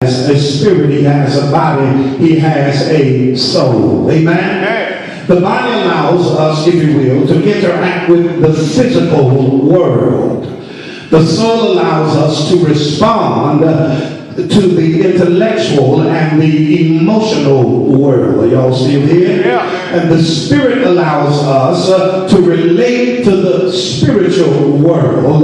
a spirit, he has a body, he has a soul. Amen? The body allows us, if you will, to interact with the physical world. The soul allows us to respond to the intellectual and the emotional world. Are y'all still here? Yeah. And the spirit allows us to relate to the spiritual world.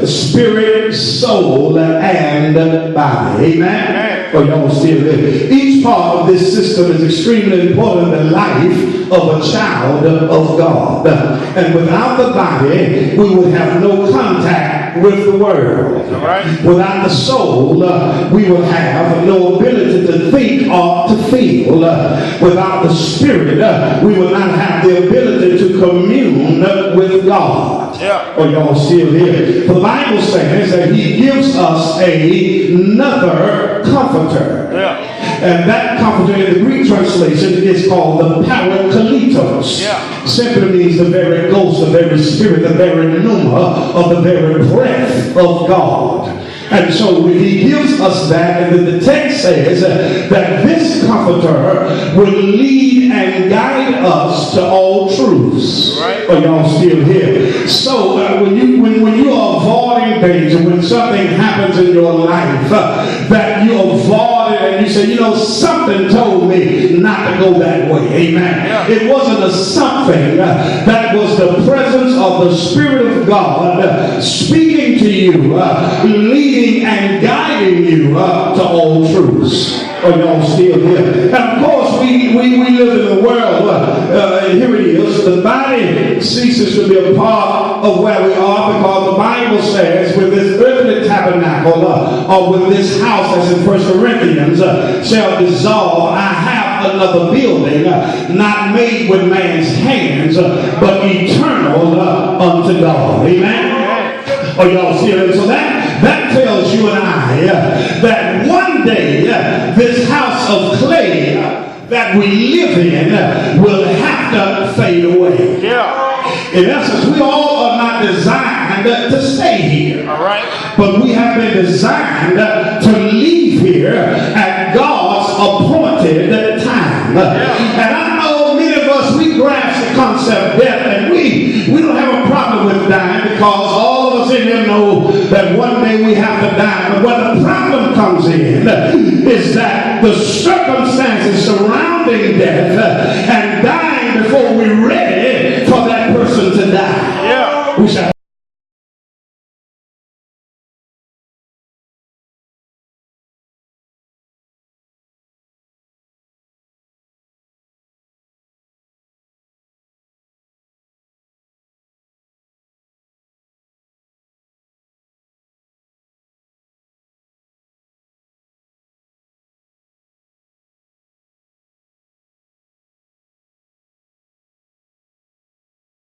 Spirit, soul, and body. Amen? Are y'all still here? Each part of this system is extremely important in the life of a child of God. And without the body, we would have no contact with the world. All right. Without the soul, we will have no ability to think or to feel. Without the spirit, we will not have the ability to commune with God. Yeah. Are y'all still here? The Bible says that he gives us another comforter. Yeah. And that comforter in the Greek translation is called the Parakletos. Yeah. Simply means the very ghost, the very spirit, the very pneuma of the very breath of God. And so he gives us that, and then the text says that this comforter will lead and guide us to all truths. Right. Are y'all still here? So when you are avoiding danger, when something happens in your life that you avoid it and you say, you know, something told me not to go that way. Amen. Yeah. It wasn't a something. That was the presence of the Spirit of God speaking to you, leading and guiding you to all truths. Are y'all still here? And of course, we live in a world, and here it is, the body ceases to be a part of where we are because the Bible says with this earthly tabernacle or with this house, as in 1 Corinthians, shall dissolve. I have another building, not made with man's hands, but eternal unto God. Amen? Are y'all still here? So that tells you and I that one day this house of clay that we live in will have to fade away. Yeah. In essence, we all are not designed to stay here. All right. But we have been designed to leave here at God's appointed time. And I know many of us, we grasp the concept of death, and we don't have a problem with dying because all of us in here know that one day we have to die. But what the problem comes in is that the circumstances surrounding death and dying before we're ready